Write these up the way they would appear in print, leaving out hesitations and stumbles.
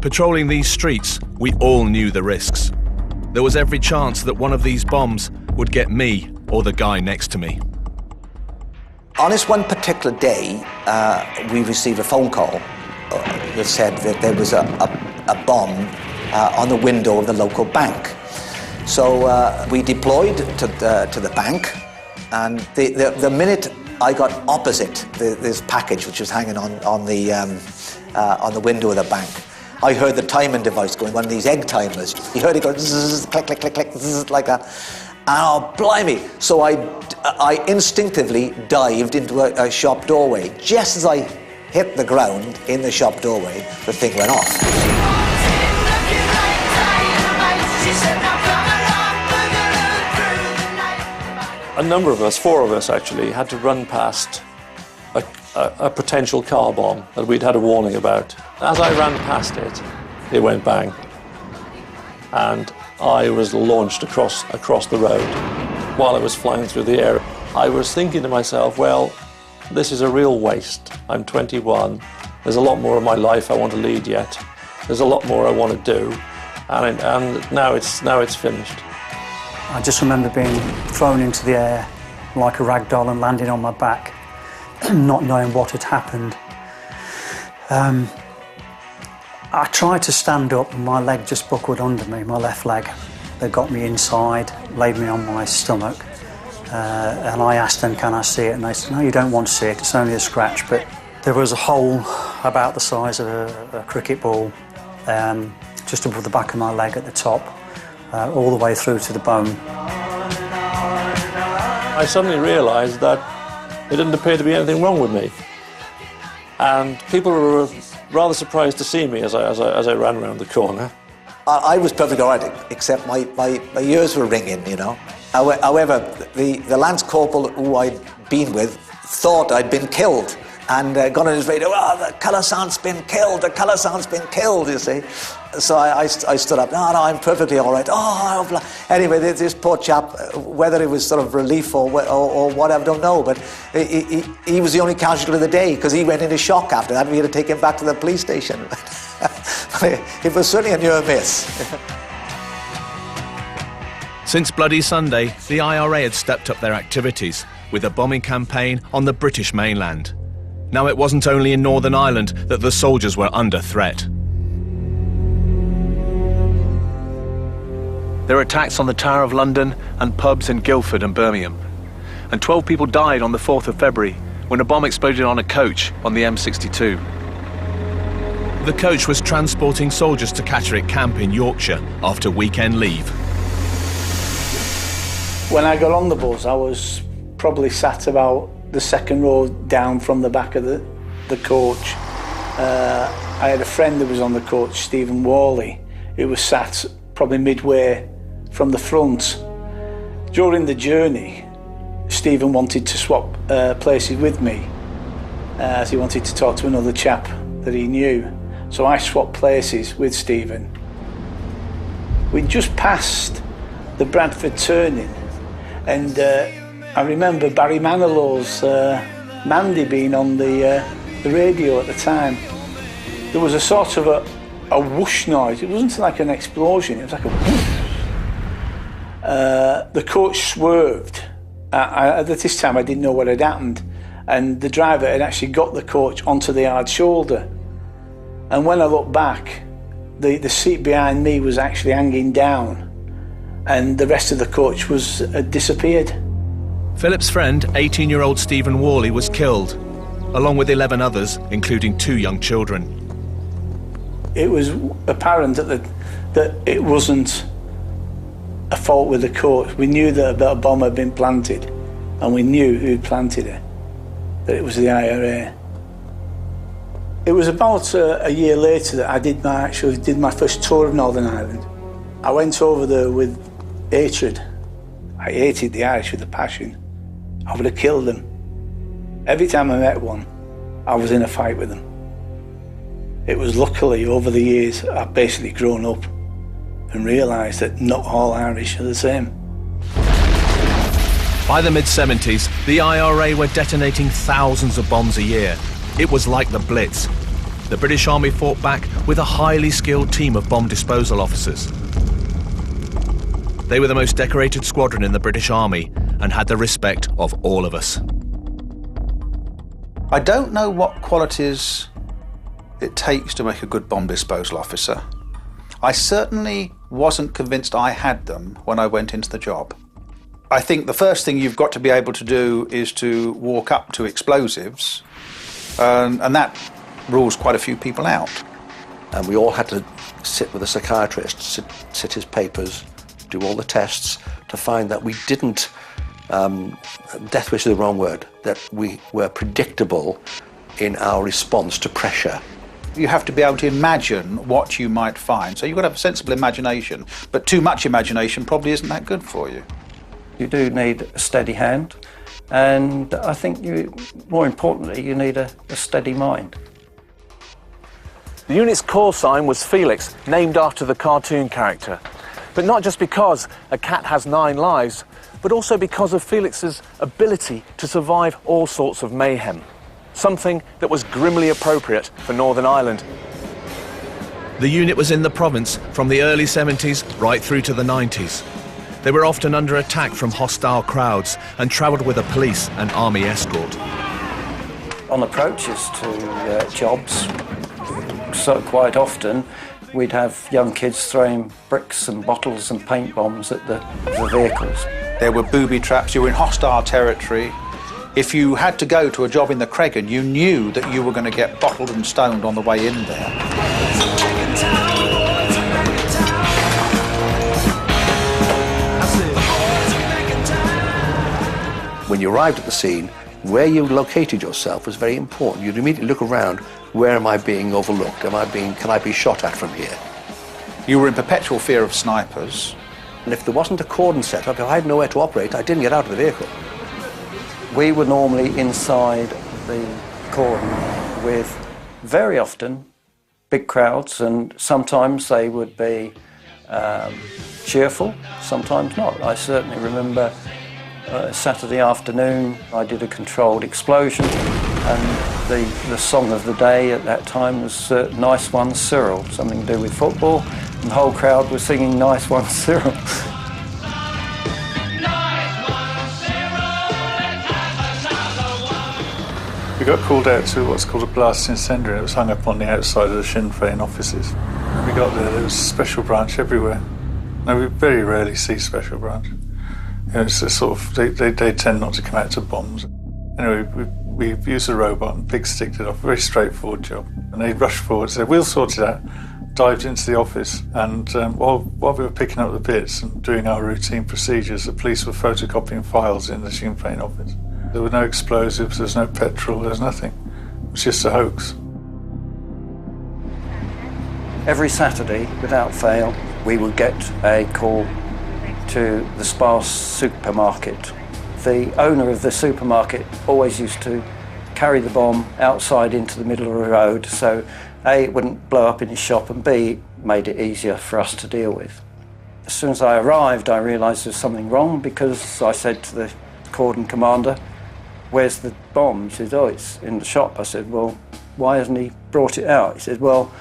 Patrolling these streets, we all knew the risks. There was every chance that one of these bombs would get me or the guy next to me. On this one particular day, we received a phone call that said that there was a bomb on the window of the local bank. So we deployed to the bank, and the minute I got opposite this package which was hanging on the window of the bank, I heard the timing device going, one of these egg timers. You heard it go zzz, click, click, click, click, zzz, like that. And oh, blimey. So I instinctively dived into a shop doorway. Just as I hit the ground in the shop doorway, the thing went off. A number of us, 4 of us actually, had to run past a potential car bomb that we'd had a warning about. As I ran past it, it went bang. And I was launched across the road while I was flying through the air. I was thinking to myself, well, this is a real waste. I'm 21. There's a lot more of my life I want to lead yet. There's a lot more I want to do. And now it's finished. I just remember being thrown into the air like a rag doll and landing on my back, not knowing what had happened. I tried to stand up and my leg just buckled under me, my left leg. They got me inside, laid me on my stomach, and I asked them, can I see it? And they said, no, you don't want to see it, it's only a scratch. But there was a hole about the size of a cricket ball, just above the back of my leg at the top, all the way through to the bone. I suddenly realised that there didn't appear to be anything wrong with me. And people were rather surprised to see me as I ran around the corner. I was perfectly all right, except my ears were ringing, you know. However, the Lance Corporal who I'd been with thought I'd been killed and got on his radio, oh, the colour sergeant's been killed, the colour sergeant's been killed, you see. So I stood up, no, I'm perfectly all right. Oh, anyway, this poor chap, whether it was sort of relief or whatever, I don't know, but he was the only casualty of the day because he went into shock after that. We had to take him back to the police station. It was certainly a near miss. Since Bloody Sunday, the IRA had stepped up their activities with a bombing campaign on the British mainland. Now it wasn't only in Northern Ireland that the soldiers were under threat. There were attacks on the Tower of London and pubs in Guildford and Birmingham. And 12 people died on the 4th of February when a bomb exploded on a coach on the M62. The coach was transporting soldiers to Catterick Camp in Yorkshire after weekend leave. When I got on the bus, I was probably sat about the second row down from the back of the coach. I had a friend that was on the coach, Stephen Worley, who was sat probably midway from the front. During the journey, Stephen wanted to swap places with me, as he wanted to talk to another chap that he knew. So I swapped places with Stephen. We'd just passed the Bradford turning, and I remember Barry Manilow's Mandy being on the radio at the time. There was a sort of a whoosh noise. It wasn't like an explosion, it was like a whoosh. The coach swerved. At this time I didn't know what had happened, and the driver had actually got the coach onto the hard shoulder. And when I looked back, the seat behind me was actually hanging down, and the rest of the coach had disappeared. Philip's friend, 18-year-old Stephen Worley, was killed, along with 11 others, including 2 young children. It was apparent that it wasn't a fault with the coach. We knew that a bomb had been planted, and we knew who'd planted it, that it was the IRA. It was about a year later that I did my first tour of Northern Ireland. I went over there with hatred. I hated the Irish with a passion. I would have killed them. Every time I met one, I was in a fight with them. It was luckily over the years I've basically grown up and realised that not all Irish are the same. By the mid-70s, the IRA were detonating thousands of bombs a year. It was like the Blitz. the British Army fought back with a highly skilled team of bomb disposal officers. They were the most decorated squadron in the British Army and had the respect of all of us. I don't know what qualities it takes to make a good bomb disposal officer. I certainly wasn't convinced I had them when I went into the job. I think the first thing you've got to be able to do is to walk up to explosives, and that rules quite a few people out. And we all had to sit with a psychiatrist, sit his papers, do all the tests to find that we didn't, death wish is the wrong word, that we were predictable in our response to pressure. You have to be able to imagine what you might find. So you've got to have a sensible imagination, but too much imagination probably isn't that good for you. You do need a steady hand, and I think more importantly, you need a steady mind. The unit's call sign was Felix, named after the cartoon character. But not just because a cat has 9 lives, but also because of Felix's ability to survive all sorts of mayhem. Something that was grimly appropriate for Northern Ireland. The unit was in the province from the early 70s right through to the 90s. They were often under attack from hostile crowds and travelled with a police and army escort. On approaches to jobs, so quite often we'd have young kids throwing bricks and bottles and paint bombs at the vehicles. There were booby traps, you were in hostile territory. If you had to go to a job in the Cregan, you knew that you were going to get bottled and stoned on the way in there. When you arrived at the scene, where you located yourself was very important. You'd immediately look around, where am I being overlooked? Can I be shot at from here? You were in perpetual fear of snipers. And if there wasn't a cordon set up, if I had nowhere to operate, I didn't get out of the vehicle. We were normally inside the cordon with, very often, big crowds, and sometimes they would be cheerful, sometimes not. I certainly remember Saturday afternoon I did a controlled explosion, and the song of the day at that time was Nice One Cyril, something to do with football, and the whole crowd was singing Nice One Cyril. We got called out to what's called a blast incendiary. It was hung up on the outside of the Sinn Féin offices. When we got there was a special branch everywhere. Now, we very rarely see special branch. You know, it's a sort of, they tend not to come out to bombs. Anyway, we used a robot and big sticked it off, very straightforward job. And they rushed forward and said, we'll sort it out. Dived into the office, and while we were picking up the bits and doing our routine procedures, the police were photocopying files in the Sinn Féin office. There were no explosives, there was no petrol, there was nothing. It was just a hoax. Every Saturday, without fail, we would get a call to the Spa supermarket. The owner of the supermarket always used to carry the bomb outside into the middle of the road, so A, it wouldn't blow up in his shop, and B, made it easier for us to deal with. As soon as I arrived, I realised there was something wrong, because I said to the cordon commander, where's the bomb? He said, oh, it's in the shop. I said, well, why hasn't he brought it out? He said, well,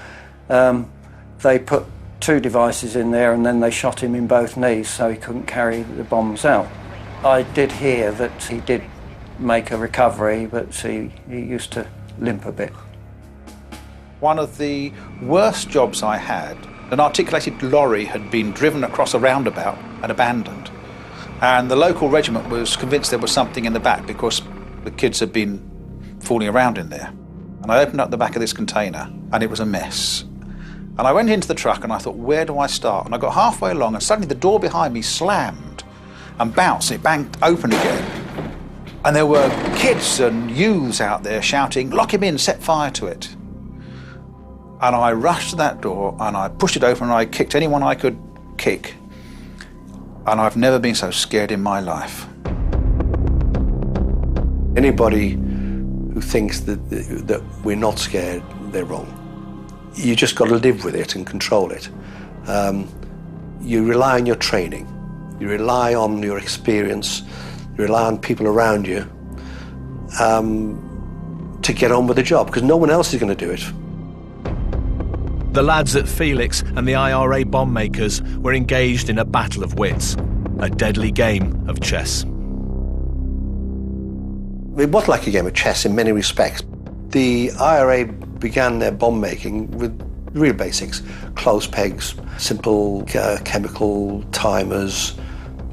they put 2 devices in there and then they shot him in both knees so he couldn't carry the bombs out. I did hear that he did make a recovery, but he used to limp a bit. One of the worst jobs I had, an articulated lorry had been driven across a roundabout and abandoned. And the local regiment was convinced there was something in the back because the kids had been fooling around in there. And I opened up the back of this container and it was a mess. And I went into the truck and I thought, where do I start? And I got halfway along and suddenly the door behind me slammed and bounced, and it banged open again. And there were kids and youths out there shouting, lock him in, set fire to it. And I rushed to that door and I pushed it open and I kicked anyone I could kick. And I've never been so scared in my life. Anybody who thinks that we're not scared, they're wrong. You just got to live with it and control it. You rely on your training. You rely on your experience. You rely on people around you to get on with the job, because no one else is going to do it. The lads at Felix and the IRA bomb makers were engaged in a battle of wits, a deadly game of chess. It was like a game of chess in many respects. The IRA began their bomb making with real basics: close pegs, simple chemical timers,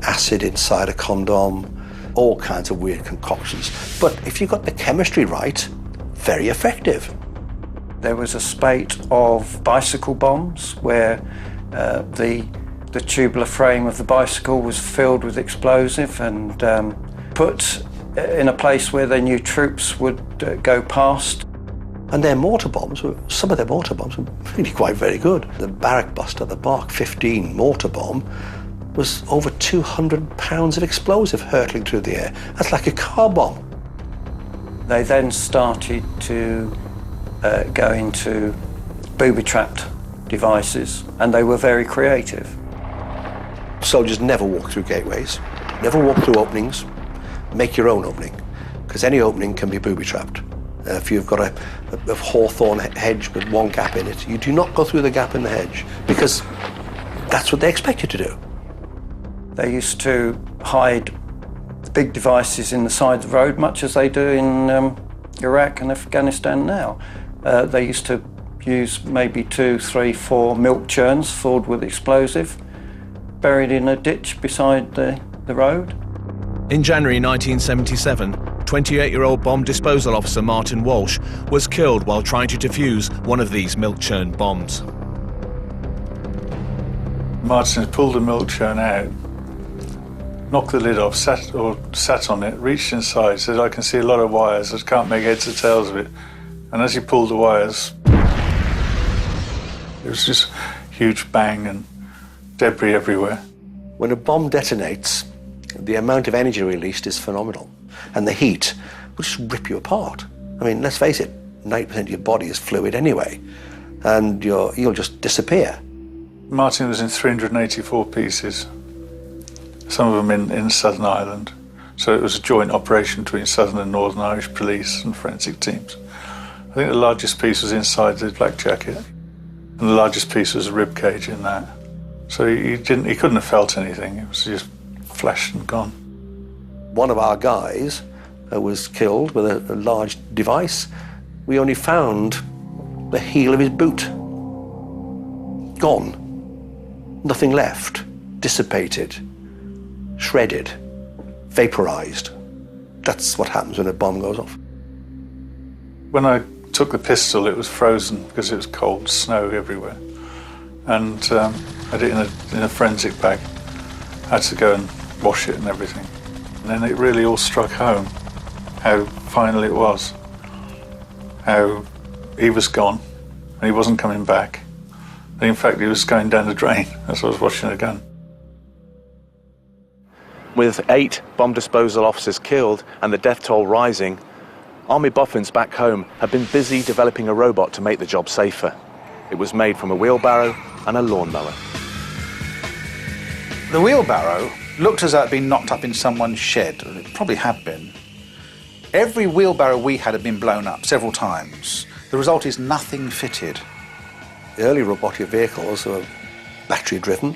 acid inside a condom, all kinds of weird concoctions. But if you got the chemistry right, very effective. There was a spate of bicycle bombs where the tubular frame of the bicycle was filled with explosive and put in a place where they knew troops would go past. And their mortar bombs, some of their mortar bombs were really quite very good. The Barrack Buster, the Mark 15 mortar bomb, was over 200 pounds of explosive hurtling through the air. That's like a car bomb. They then started to go into booby-trapped devices, and they were very creative. Soldiers never walk through gateways, never walk through openings. Make your own opening, because any opening can be booby-trapped. If you've got a hawthorn hedge with one gap in it, you do not go through the gap in the hedge, because that's what they expect you to do. They used to hide big devices in the side of the road, much as they do in Iraq and Afghanistan now. They used to use maybe 2, 3, 4 milk churns filled with explosive, buried in a ditch beside the road. In January 1977, 28-year-old bomb disposal officer Martin Walsh was killed while trying to defuse one of these milk churn bombs. Martin had pulled the milk churn out, knocked the lid off, sat on it, reached inside, said, "I can see a lot of wires, I can't make heads or tails of it." And as he pulled the wires, it was just a huge bang and debris everywhere. When a bomb detonates, the amount of energy released is phenomenal. And the heat will just rip you apart. I mean, let's face it, 90% of your body is fluid anyway, and you'll just disappear. Martin was in 384 pieces, some of them in Southern Ireland. So it was a joint operation between Southern and Northern Irish police and forensic teams. I think the largest piece was inside the black jacket, and the largest piece was a rib cage in that. So he couldn't have felt anything. It was just flesh and gone. One of our guys was killed with a large device. We only found the heel of his boot. Gone. Nothing left. Dissipated. Shredded. Vaporized. That's what happens when a bomb goes off. When I took the pistol, it was frozen because it was cold, snow everywhere. And I had it in a forensic bag. I had to go and wash it and everything. And then it really all struck home how final it was. How he was gone and he wasn't coming back. And in fact, he was going down the drain as I was washing the gun. With 8 bomb disposal officers killed and the death toll rising, Army boffins back home had been busy developing a robot to make the job safer. It was made from a wheelbarrow and a lawnmower. The wheelbarrow looked as though it had been knocked up in someone's shed. It probably had been. Every wheelbarrow we had been blown up several times. The result is nothing fitted. The early robotic vehicles were battery-driven.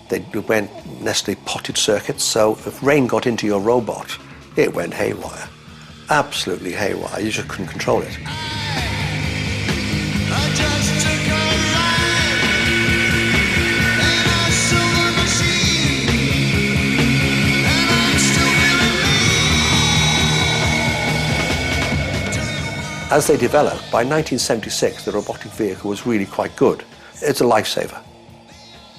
They went necessarily potted circuits, so if rain got into your robot, it went haywire. Absolutely haywire. You just couldn't control it. As they developed, by 1976, the robotic vehicle was really quite good. It's a lifesaver.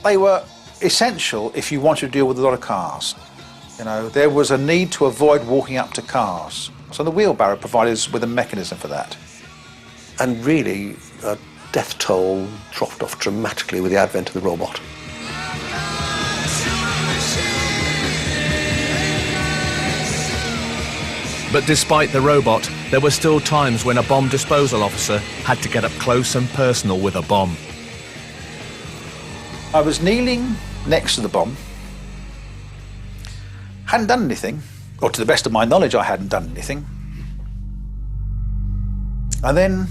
They were essential if you wanted to deal with a lot of cars. You know, there was a need to avoid walking up to cars. So the wheelbarrow provided us with a mechanism for that. And really, death toll dropped off dramatically with the advent of the robot. But despite the robot, there were still times when a bomb disposal officer had to get up close and personal with a bomb. I was kneeling next to the bomb, hadn't done anything, or to the best of my knowledge I hadn't done anything. And then